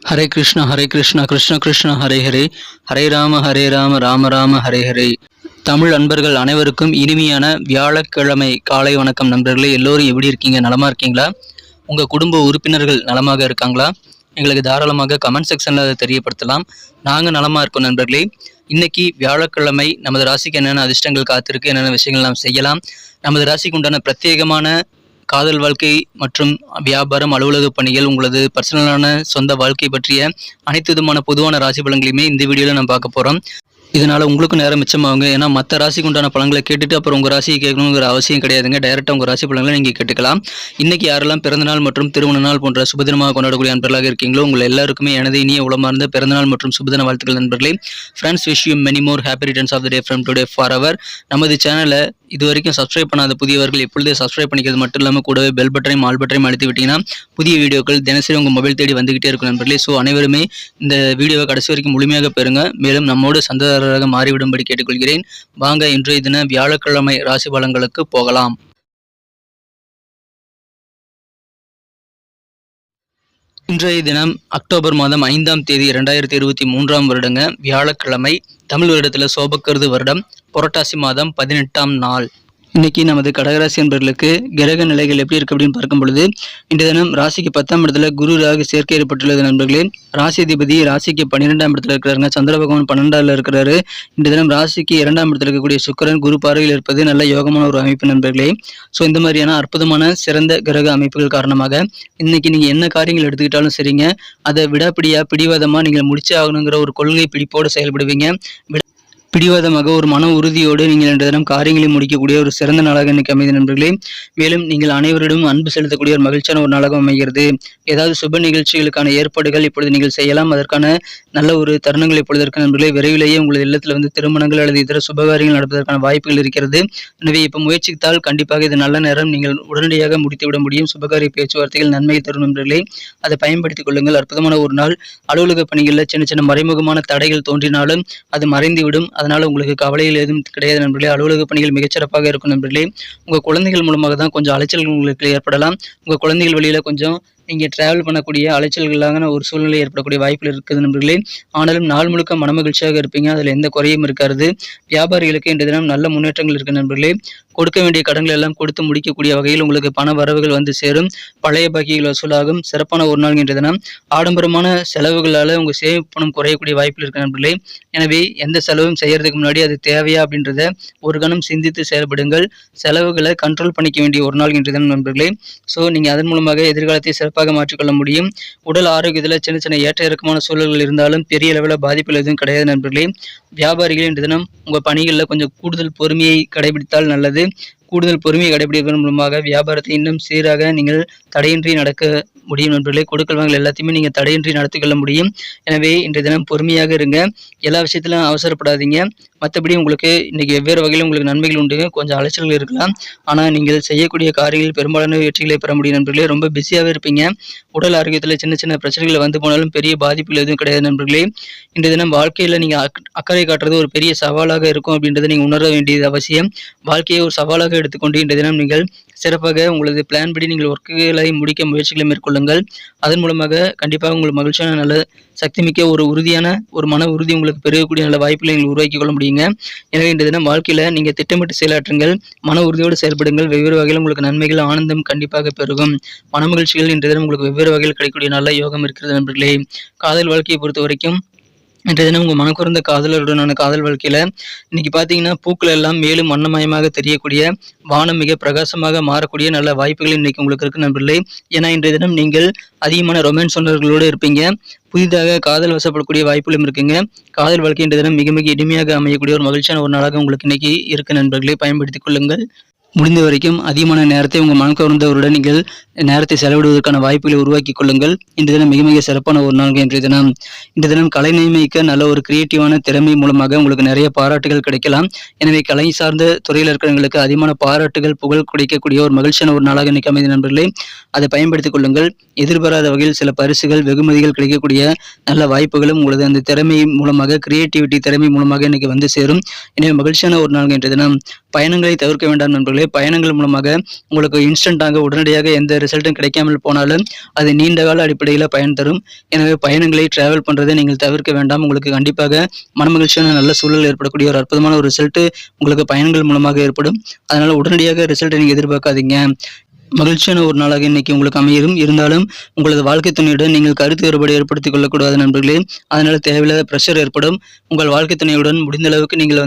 ஹரே கிருஷ்ணா கிருஷ்ண கிருஷ்ண ஹரே ஹரே, ஹரே ராம ராம ராம ஹரே ஹரே. தமிழ் அன்பர்கள் அனைவருக்கும் இனிமையான வியாழக்கிழமை காலை வணக்கம். நண்பர்களே, எல்லோரும் எப்படி இருக்கீங்க? நலமா இருக்கீங்களா? உங்கள் குடும்ப உறுப்பினர்கள் நலமாக இருக்காங்களா? எங்களுக்கு தாராளமாக கமெண்ட் செக்ஷனில் அதை தெரியப்படுத்தலாம். நாங்கள் நலமாக இருக்கோம் நண்பர்களே. இன்னைக்கு வியாழக்கிழமை, நமது ராசிக்கு என்னென்ன அதிர்ஷ்டங்கள் காத்திருக்கு, என்னென்ன விஷயங்கள் நாம் செய்யலாம், நமது ராசிக்கு உண்டான பிரத்யேகமான காதல் வாழ்க்கை மற்றும் வியாபாரம், அலுவலக பணிகள், உங்களது பர்சனலான சொந்த வாழ்க்கை பற்றிய அனைத்து விதமான பொதுவான ராசி பலன்களையுமே இந்த வீடியோவில் நம்ம பார்க்க போகிறோம். இதனால் உங்களுக்கும் நேரம் மிச்சமாகுங்க. ஏன்னா மற்ற ராசிக்கு உண்டான பலன்களை கேட்டுட்டு அப்புறம் உங்கள் ராசியை கேட்கணுங்கிற அவசியம் கிடையாதுங்க. டைரெக்டாக உங்கள் ராசி பலன்களை நீங்கள் கேட்டுக்கலாம். இன்றைக்கி யாரெல்லாம் பிறந்தநாள் மற்றும் திருமண நாள் போன்ற சுபதினமாக கொண்டாடக்கூடிய நண்பர்களாக இருக்கீங்களோ, உங்கள் எல்லாருக்குமே எனது இனிய உளமார்ந்த பிறந்தநாள் மற்றும் சுபதின வாழ்த்துக்கள் நண்பர்களே. Friends, wish you many more happy returns of the day from today for our. நமது சேனலை இது வரைக்கும் சப்ஸ்கிரைப் பண்ணாத புதியவர்கள் எப்பொழுதே சப்ஸ்கிரைப் பண்ணிக்கிறது மட்டும் இல்லாமல் கூடவே பெல் பட்டனையும் ஆல் பட்டனையும் அழுத்தி விட்டீங்கன்னா புதிய வீடியோக்கள் தினசரி உங்கள் மொபைல் தேடி வந்துகிட்டே இருக்கும் நண்பர்களே. ஸோ அனைவருமே இந்த வீடியோவை கடைசி வரைக்கும் முழுமையாக பெறுங்க. மேலும் நம்மோடு சந்ததாரராக மாறிவிடும்படி கேட்டுக்கொள்கிறேன். வாங்க இன்றைய தின வியாழக்கிழமை ராசி பலன்களுக்கு போகலாம். இன்றைய தினம் அக்டோபர் மாதம் 5ஆம் தேதி 2023 வருடங்க, வியாழக்கிழமை. தமிழ் வருடத்தில் சோபக்கருது வருடம், புரட்டாசி மாதம் 18ஆம் நாள். இன்னைக்கு நமது கடகராசி என்பவர்களுக்கு கிரக நிலைகள் எப்படி இருக்கு அப்படின்னு பார்க்கும் பொழுது, இன்றைய தினம் ராசிக்கு 10ஆம் இடத்துல குரு ராகு சேர்க்கை ஏற்பட்டுள்ளது நண்பர்களே. ராசி அதிபதி ராசிக்கு 12ஆம் இடத்துல இருக்கிறாருங்க. சந்திர பகவான் 12ஆம் இருக்கிறாரு. இன்றைய தினம் ராசிக்கு 2ஆம் இடத்துல இருக்கக்கூடிய சுக்கிரன் குரு பார்வையில் இருப்பது நல்ல யோகமான ஒரு அமைப்பு நண்பர்களே. ஸோ இந்த மாதிரியான அற்புதமான சிறந்த கிரக அமைப்புகள் காரணமாக இன்னைக்கு நீங்க என்ன காரியங்கள் எடுத்துக்கிட்டாலும் சரிங்க, அதை விடாப்பிடியா பிடிவாதமா நீங்கள் முடிச்சே ஆகணுங்கிற ஒரு கொள்கை பிடிப்போடு செயல்படுவீங்க. பிடிவாதமாக ஒரு மன உறுதியோடு நீங்கள் இன்றைய தினம் காரியங்களை முடிக்கக்கூடிய ஒரு சிறந்த நாளாக இன்னைக்கு அமைதி நண்பர்களே. மேலும் நீங்கள் அனைவரிடம் அன்பு செலுத்தக்கூடிய ஒரு மகிழ்ச்சியான ஒரு நாளாக அமைகிறது. ஏதாவது சுப நிகழ்ச்சிகளுக்கான ஏற்பாடுகள் இப்பொழுது நீங்கள் செய்யலாம். அதற்கான நல்ல ஒரு தருணங்கள் இப்பொழுது இருக்க நண்பர்களே. விரைவிலேயே உங்களது இல்லத்தில் திருமணங்கள் அல்லது இதர சுபகாரியங்கள் நடப்பதற்கான வாய்ப்புகள் இருக்கிறது. எனவே இப்போ முயற்சித்தால் கண்டிப்பாக இது நல்ல நேரம். நீங்கள் உடனடியாக முடித்துவிட முடியும். சுபகாரிய பேச்சுவார்த்தைகள் நன்மை தரும் நண்பர்களே. அதை பயன்படுத்திக் கொள்ளுங்கள். அற்புதமான ஒரு நாள். அலுவலக பணிகளில் சின்ன சின்ன மறைமுகமான தடைகள் தோன்றினாலும் அது மறைந்துவிடும். அதனால உங்களுக்கு கவலையில் எதுவும் கிடையாது நண்பர்களே. அலுவலக பணிகள் மிகச்சிறப்பாக இருக்கும் நண்பர்களே. உங்கள் குழந்தைகள் மூலமாக தான் கொஞ்சம் அலைச்சல் உங்களுக்கு ஏற்படலாம். உங்கள் குழந்தைகள் வழியில கொஞ்சம் நீங்கள் டிராவல் பண்ணக்கூடிய அலைச்சல்களான ஒரு சூழ்நிலை ஏற்படக்கூடிய வாய்ப்புகள் இருக்குது நண்பர்களே. ஆனாலும் நாள் முழுக்க மனமகிழ்ச்சியாக இருப்பீங்க. அதில் எந்த குறையும் இருக்காது. வியாபாரிகளுக்கு இன்றைய தினம் நல்ல முன்னேற்றங்கள் இருக்கு நண்பர்களே. கொடுக்க வேண்டிய கடன்கள் எல்லாம் கொடுத்து முடிக்கக்கூடிய வகையில் உங்களுக்கு பண வரவுகள் வந்து சேரும். பழைய பாக்கிகள் வசூலாகும். சிறப்பான ஒரு நாள் இன்றைய தினம். ஆடம்பரமான செலவுகளால் உங்கள் சேமிப்பு பணம் குறையக்கூடிய வாய்ப்புகள் இருக்கு நண்பர்களே. எனவே எந்த செலவும் செய்யறதுக்கு முன்னாடி அது தேவையா அப்படின்றத ஒரு கணம் சிந்தித்து செயல்படுங்கள். செலவுகளை கண்ட்ரோல் பண்ணிக்க வேண்டிய ஒரு நாள் இன்றைய தினம் நண்பர்களே. ஸோ நீங்கள் அதன் மூலமாக எதிர்காலத்தை சிறப்பாக மாற்றிக்கொள்ள முடியும். உடல் ஆரோக்கியத்தில் சின்ன சின்ன ஏற்ற இறக்கமான சூழல்கள் இருந்தாலும் பெரிய அளவில் பாதிப்புகள் எதுவும் கிடையாது நண்பர்களே. வியாபாரிகள் இன்றைய தினம் உங்கள் பணிகளில் கொஞ்சம் கூடுதல் பொறுமையை கடைபிடித்தால் நல்லது. கூடுதல் பொறுமையை கடைபிடிப்பதன் மூலமாக வியாபாரத்தை இன்னும் சீராக நீங்கள் தடையின்றி நடக்க முடியும் நண்பர்களே. கொடுக்கல் வாங்கல் எல்லாத்தையுமே நீங்கள் தடையின்றி நடத்திக்கொள்ள முடியும். எனவே இன்றைய தினம் பொறுமையாக இருங்க. எல்லா விஷயத்திலும் அவசரப்படாதீங்க. மற்றபடி உங்களுக்கு இன்னைக்கு வெவ்வேறு வகையில் உங்களுக்கு நன்மைகள் உண்டு. கொஞ்சம் அலைச்சல்கள் இருக்கலாம். ஆனால் நீங்கள் செய்யக்கூடிய காரியங்களில் பெரும்பாலான வெற்றிகளை பெற முடியும் நண்பர்களே. ரொம்ப பிஸியாகவே இருப்பீங்க. உடல் ஆரோக்கியத்தில் சின்ன சின்ன பிரச்சனைகள் வந்து போனாலும் பெரிய பாதிப்புகள் எதுவும் கிடையாது நண்பர்களே. இன்றைய தினம் வாழ்க்கையில் நீங்கள் அக்கறை காட்டுறது ஒரு பெரிய சவாலாக இருக்கும் அப்படின்றத நீங்கள் உணர வேண்டியது அவசியம். வாழ்க்கையை ஒரு சவாலாக எடுத்துக்கொண்டு இன்றைய தினம் நீங்கள் சிறப்பாக உங்களது பிளான் படி நீங்கள் ஒர்க்குகளை முடிக்க முயற்சிகளை மேற்கொள்ளுங்கள். அதன் மூலமாக கண்டிப்பாக உங்களுக்கு மகிழ்ச்சியான நல்ல சக்தி மிக்க ஒரு உறுதியான ஒரு மன உறுதி உங்களுக்கு பெருகக்கூடிய நல்ல வாய்ப்புகளை நீங்கள் உருவாக்கி கொள்ள முடியுங்க. எனவே இன்றைய தினம் வாழ்க்கையில் நீங்கள் திட்டமிட்டு செயலாற்றுங்கள். மன உறுதியோடு செயல்படுங்கள். வெவ்வேறு வகையில் உங்களுக்கு நன்மைகள் ஆனந்தம் கண்டிப்பாக பெருகும். மன மகிழ்ச்சிகள் இன்றைய தினம் உங்களுக்கு வெவ்வேறு வகையில் கிடைக்கக்கூடிய நல்ல யோகம் இருக்கிறது நண்பர்களே. காதல் வாழ்க்கையை பொறுத்த வரைக்கும் இன்றைய தினம் உங்கள் மனக்குறந்த காதலருடனான காதல் வாழ்க்கையில் இன்னைக்கு பார்த்தீங்கன்னா பூக்கள் எல்லாம் மேலும் வண்ணமயமாக தெரியக்கூடிய, வானம் மிக பிரகாசமாக மாறக்கூடிய நல்ல வாய்ப்புகள் இன்னைக்கு உங்களுக்கு இருக்கு நண்பர்களே. ஏன்னா இன்றைய தினம் நீங்கள் அதிகமான ரொமான்ஸ் உணர்வுகளோடு இருப்பீங்க. புதிதாக காதல் வசப்படக்கூடிய வாய்ப்புகளும் இருக்குங்க. காதல் வாழ்க்கை இன்றைய தினம் மிக மிக இனிமையாக அமையக்கூடிய ஒரு மகிழ்ச்சியான ஒரு நாளாக உங்களுக்கு இன்னைக்கு இருக்கு நண்பர்களே. பயன்படுத்திக் கொள்ளுங்கள். முடிந்த வரைக்கும் அதிகமான நேரத்தை உங்கள் மனக்கவர்ந்தவருடன் நீங்கள் நேரத்தை செலவிடுவதற்கான வாய்ப்புகளை உருவாக்கி கொள்ளுங்கள். இன்றைய தினம் மிக மிக சிறப்பான ஒரு நாள் இன்றைய தினம். இன்றைய தினம் கலை நியமிக்க நல்ல ஒரு கிரியேட்டிவான திறமை மூலமாக உங்களுக்கு நிறைய பாராட்டுகள் கிடைக்கலாம். எனவே கலை சார்ந்த துறையில் இருக்கிறவங்களுக்கு அதிகமான பாராட்டுகள் புகழ் கிடைக்கக்கூடிய ஒரு மகிழ்ச்சியான ஒரு நாளாக இன்னைக்கு அமைதி நண்பர்களே. அதை பயன்படுத்திக் கொள்ளுங்கள். எதிர்பாராத வகையில் சில பரிசுகள் வெகுமதிகள் கிடைக்கக்கூடிய நல்ல வாய்ப்புகளும் உங்களது அந்த திறமை மூலமாக, கிரியேட்டிவிட்டி திறமை மூலமாக இன்னைக்கு வந்து சேரும். எனவே மகிழ்ச்சியான ஒரு நாள் இன்றைய தினம். பயணங்களை தவிர்க்க வேண்டாம் நண்பர்களே. பயணங்கள் மூலமாக உங்களுக்கு இன்ஸ்டன்ட்டாக உடனடியாக எந்த ரிசல்ட்டும் கிடைக்காமல் போனாலும் அது நீண்ட கால அடிப்படையில் பயன் தரும். எனவே பயணங்களை டிராவல் பண்ணுறதை நீங்கள் தவிர்க்க வேண்டாம். உங்களுக்கு கண்டிப்பாக மனமகிழ்ச்சியான நல்ல சூழல் ஏற்படக்கூடிய ஒரு அற்புதமான ஒரு ரிசல்ட்டு உங்களுக்கு பயணங்கள் மூலமாக ஏற்படும். அதனால் உடனடியாக ரிசல்ட்டை நீங்கள் எதிர்பார்க்காதீங்க. மகிழ்ச்சியான ஒரு நாளாக இன்னைக்கு உங்களுக்கு அமையும். இருந்தாலும் உங்களது வாழ்க்கை துணையுடன் நீங்கள் கருத்து வேறுபாடு ஏற்படுத்திக் கொள்ளக்கூடாது நண்பர்களே. அதனால தேவையில்லாத ப்ரெஷர் ஏற்படும். உங்கள் வாழ்க்கை துணையுடன் முடிந்த அளவுக்கு நீங்கள்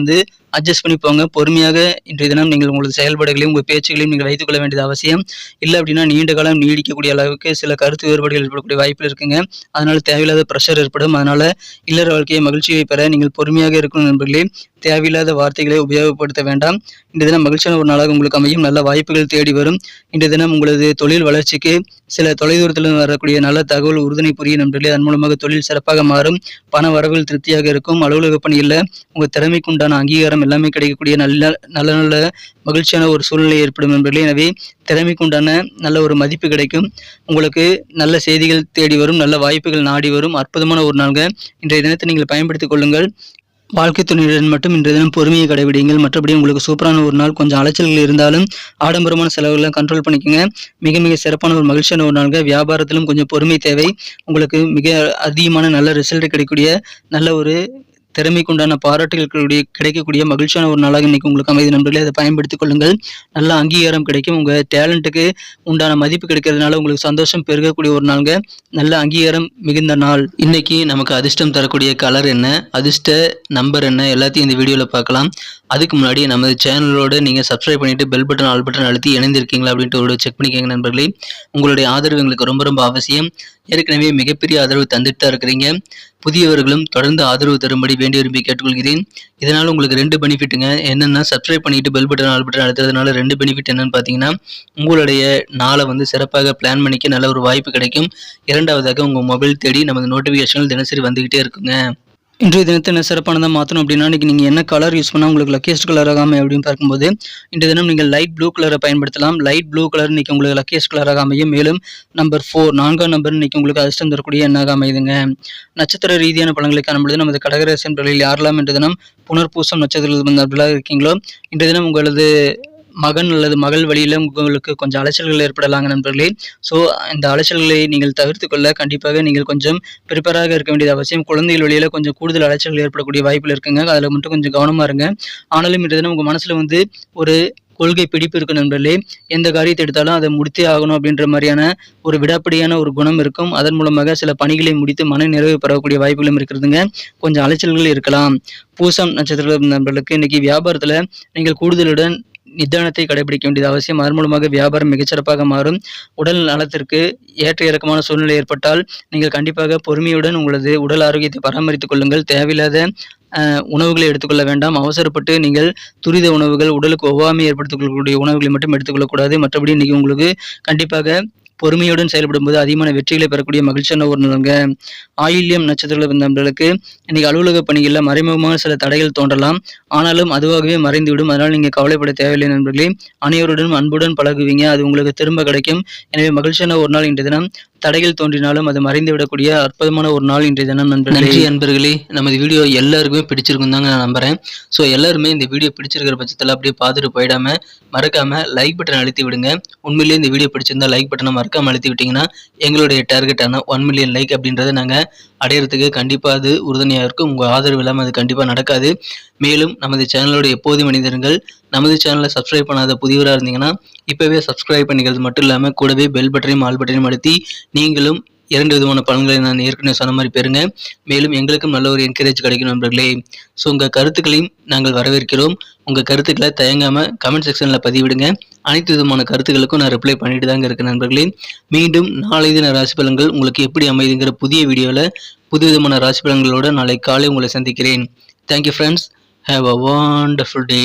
அட்ஜஸ்ட் பண்ணி போங்க. பொறுமையாக இன்றைய தினம் நீங்கள் உங்களது செயல்பாடுகளையும் உங்கள் பேச்சுகளையும் நீங்கள் வைத்துக் கொள்ள வேண்டியது அவசியம். இல்லை அப்படின்னா நீண்ட காலம் நீடிக்கக்கூடிய அளவுக்கு சில கருத்து வேறுபாடுகள் ஏற்படக்கூடிய வாய்ப்புகள் இருக்குங்க. அதனால தேவையில்லாத ப்ரெஷர் ஏற்படும். அதனால இல்லற வாழ்க்கையை மகிழ்ச்சியை பெற நீங்கள் பொறுமையாக இருக்கணும் நண்பர்களே. தேவையில்லாத வார்த்தைகளை உபயோகப்படுத்த வேண்டாம். இந்த தினம் மகிழ்ச்சியான ஒரு நாளாக உங்களுக்கு அமையும். நல்ல வாய்ப்புகள் தேடி வரும். இன்றைய தினம் உங்களது தொழில் வளர்ச்சிக்கு சில தொலைதூரத்திலிருந்து வரக்கூடிய நல்ல தகவல் உறுதுணை புரியும் நண்பர்களே. அதன் மூலமாக தொழில் சிறப்பாக மாறும். பண வரவுகள் திருப்தியாக இருக்கும். அலுவலக பணியில் உங்கள் திறமைக்கு உண்டான அங்கீகாரம் எல்லாமே கிடைக்கக்கூடிய நல்ல மகிழ்ச்சியான ஒரு சூழ்நிலை ஏற்படும் நண்பர்களே. எனவே திறமைக்கு உண்டான நல்ல ஒரு மதிப்பு கிடைக்கும். உங்களுக்கு நல்ல செய்திகள் தேடி வரும். நல்ல வாய்ப்புகள் நாடி வரும். அற்புதமான ஒரு நாள்ங்க. இன்றைய தினத்தை நீங்கள் பயன்படுத்திக் கொள்ளுங்கள். வாழ்க்கை துணையுடன் மட்டும் இன்றைய தினம் பொறுமையை கடைபிடிங்கள். மற்றபடி உங்களுக்கு சூப்பரான ஒரு நாள். கொஞ்சம் அலைச்சல்கள் இருந்தாலும் ஆடம்பரமான செலவுகளை கண்ட்ரோல் பண்ணிக்கோங்க. மிக மிக சிறப்பான ஒரு மகிழ்ச்சியான ஒரு நாள்ங்க. வியாபாரத்திலும் கொஞ்சம் பொறுமை தேவை. உங்களுக்கு மிக அதிகமான நல்ல ரிசல்ட் கிடைக்கக்கூடிய நல்ல ஒரு திறமைக்கு உண்டான பாராட்டுகள் கிடைக்கக்கூடிய மகிழ்ச்சியான ஒரு நாளாக இன்னைக்கு உங்களுக்கு அமைதி நண்பர்களே. அதை பயன்படுத்திக் கொள்ளுங்கள். நல்ல அங்கீகாரம் கிடைக்கும். உங்கள் டேலண்ட்டுக்கு உண்டான மதிப்பு கிடைக்கிறதுனால உங்களுக்கு சந்தோஷம் பெருகக்கூடிய ஒரு நாளுங்க. நல்ல அங்கீகாரம் மிகுந்த நாள். இன்னைக்கு நமக்கு அதிர்ஷ்டம் தரக்கூடிய கலர் என்ன, அதிர்ஷ்ட நம்பர் என்ன, எல்லாத்தையும் இந்த வீடியோவில் பார்க்கலாம். அதுக்கு முன்னாடி நமது சேனலோடு நீங்கள் சப்ஸ்கிரைப் பண்ணிட்டு பெல் பட்டன் ஆல் பட்டன் அழுத்தி இணைந்திருக்கீங்களா அப்படின்ட்டு ஒரு செக் பண்ணிக்கோங்க நண்பர்களே. உங்களுடைய ஆதரவு எங்களுக்கு ரொம்ப ரொம்ப அவசியம். ஏற்கனவே மிகப்பெரிய ஆதரவு தந்துட்டு தான் இருக்கிறீங்க. புதியவர்களும் தொடர்ந்து ஆதரவு தரும்படி வேண்டி விரும்பி கேட்டுக்கொள்கிறேன். இதனால் உங்களுக்கு 2 பெனிஃபிட்டுங்க. என்னென்னா சப்ஸ்கிரைப் பண்ணிட்டு பெல் பட்டன் ஆல் பட்டன் அழுத்துறதுனால 2 பெனிஃபிட் என்னன்னு பார்த்தீங்கன்னா, உங்களுடைய நாளை சிறப்பாக பிளான் பண்ணிக்க நல்ல ஒரு வாய்ப்பு கிடைக்கும். இரண்டாவதாக உங்கள் மொபைல் தேடி நமது நோட்டிஃபிகேஷன்கள் தினசரி வந்துகிட்டே இருக்குங்க. இன்றைய தினத்தை என்ன சிறப்பானதாக மாற்றணும் அப்படின்னா, இன்றைக்கி நீங்கள் என்ன கலர் யூஸ் பண்ணால் உங்களுக்கு லக்கியஸ்ட் கலர் ஆகாமல் அப்படின்னு பார்க்கும்போது, இன்றைய தினம் நீங்கள் லைட் ப்ளூ கலரை பயன்படுத்தலாம். லைட் ப்ளூ கலர் இன்றைக்கி உங்களுக்கு லக்கியஸ்ட் கலராக அமையும். மேலும் நம்பர் 4 4ஆம் நம்பர் இன்றைக்கி உங்களுக்கு அதிர்ஷ்டம் தரக்கூடிய எண்ணாக அமையுதுங்க. நட்சத்திர ரீதியான பலன்களை காணும்பொழுது நமது கடகராசி என்பவர்களில் யாரெல்லாம் இன்றைய தினம் புனர்பூசம் நட்சத்திரத்தில் நண்பர்களாக இருக்கீங்களோ, இன்றைய தினம் உங்களது மகன் அல்லது மகள் வழியில் உங்களுக்கு கொஞ்சம் அலைச்சல்கள் ஏற்படலாங்க நண்பர்களே. ஸோ இந்த அலைச்சல்களை நீங்கள் தவிர்த்து கொள்ள கண்டிப்பாக நீங்கள் கொஞ்சம் ப்ரிப்பேராக இருக்க வேண்டியது அவசியம். குழந்தைகள் வழியில் கொஞ்சம் கூடுதல் அலைச்சல்கள் ஏற்படக்கூடிய வாய்ப்பில் இருக்குங்க. அதில் மட்டும் கொஞ்சம் கவனமாக இருங்க. ஆனாலும் இன்றைய தினம் உங்கள் மனசில் ஒரு கொள்கை பிடிப்பு இருக்கு நண்பர்களே. எந்த காரியத்தை எடுத்தாலும் அதை முடித்தே ஆகணும் அப்படின்ற மாதிரியான ஒரு விடாப்பிடியான ஒரு குணம் இருக்கும். அதன் மூலமாக சில பணிகளை முடித்து மன நிறைவு பெறக்கூடிய வாய்ப்புகளும் இருக்கிறதுங்க. கொஞ்சம் அலைச்சல்கள் இருக்கலாம். பூசம் நட்சத்திர நண்பர்களுக்கு இன்னைக்கு வியாபாரத்தில் நீங்கள் கூடுதலுடன் நிதானத்தை கடைபிடிக்க வேண்டியது அவசியம். அதன் மூலமாக வியாபாரம் மிகச்சிறப்பாக மாறும். உடல் நலத்திற்கு ஏற்ற இறக்கமான சூழ்நிலை ஏற்பட்டால் நீங்கள் கண்டிப்பாக பொறுமையுடன் உங்களது உடல் ஆரோக்கியத்தை பராமரித்துக் கொள்ளுங்கள். தேவையில்லாத உணவுகளை எடுத்துக்கொள்ள வேண்டாம். அவசரப்பட்டு நீங்கள் துரித உணவுகள், உடலுக்கு ஒவ்வாமை ஏற்படுத்திக் கொள்ளக்கூடிய உணவுகளை மட்டும் எடுத்துக்கொள்ளக்கூடாது. மற்றபடி இன்னைக்கு உங்களுக்கு கண்டிப்பாக பொறுமையுடன் செயல்படும் போது அதிகமான வெற்றிகளை பெறக்கூடிய மகிழ்ச்சியான ஒரு நாளுங்க. ஆயில்யம் நட்சத்திரத்தில் நண்பர்களுக்கு இன்னைக்கு அலுவலக பணிகளில் மறைமுகமாக சில தடைகள் தோன்றலாம். ஆனாலும் அதுவாகவே மறைந்துவிடும். அதனால் நீங்கள் கவலைப்பட தேவையில்லை நண்பர்களே. அனைவருடன் அன்புடன் பழகுவீங்க. அது உங்களுக்கு திரும்ப கிடைக்கும். எனவே மகிழ்ச்சியான ஒரு நாள் இன்றைய தினம். தடைகள் தோன்றினாலும் அது மறைந்து விடக்கூடிய அற்புதமான ஒரு நாள் இன்றைய தினம் நண்பர்களே. நன்றி நண்பர்களே. நமது வீடியோ எல்லாருக்குமே பிடிச்சிருக்கும் தாங்க நான் நம்புறேன். ஸோ எல்லாருமே இந்த வீடியோ பிடிச்சிருக்கிற பட்சத்தில் அப்படியே பார்த்துட்டு போயிடாம மறக்காம லைக் பட்டன் அழுத்தி விடுங்க. உண்மையிலேயே இந்த வீடியோ பிடிச்சிருந்தா லைக் பட்டனை மறக்காம அழுத்தி விட்டீங்கன்னா எங்களுடைய டார்கெட்டான 1 மில்லியன் லைக் அப்படின்றத நாங்கள் அடையிறதுக்கு கண்டிப்பாக அது உறுதுணையாக இருக்கும். உங்கள் ஆதரவு இல்லாமல் அது கண்டிப்பாக நடக்காது. மேலும் நமது சேனலோட எப்போதும் மனிதர்கள் நமது சேனலை சப்ஸ்கிரைப் பண்ணாத புதியவராக இருந்தீங்கன்னா இப்போவே சப்ஸ்கிரைப் பண்ணிக்கிறது மட்டும் இல்லாமல் கூடவே பெல் பட்டனையும் ஆல் பட்டனையும் அழுத்தி நீங்களும் 2 விதமான பலன்களை நான் ஏற்கனவே சொன்ன மாதிரி பெறுங்க. மேலும் எங்களுக்கும் நல்ல ஒரு என்கரேஜ் கிடைக்கும் நண்பர்களே. ஸோ உங்கள் கருத்துக்களையும் நாங்கள் வரவேற்கிறோம். உங்கள் கருத்துக்களை தயங்காமல் கமெண்ட் செக்ஷனில் பதிவிடுங்க. அனைத்து விதமான கருத்துக்களுக்கும் நான் ரிப்ளை பண்ணிட்டு தாங்க இருக்கேன் நண்பர்களே. மீண்டும் நாளை தின ராசி பலன்கள் உங்களுக்கு எப்படி அமைதுங்கிற புதிய வீடியோவில் புது விதமான ராசி பலன்களோடு நாளை காலை உங்களை சந்திக்கிறேன். Thank you friends. Have a wonderful day.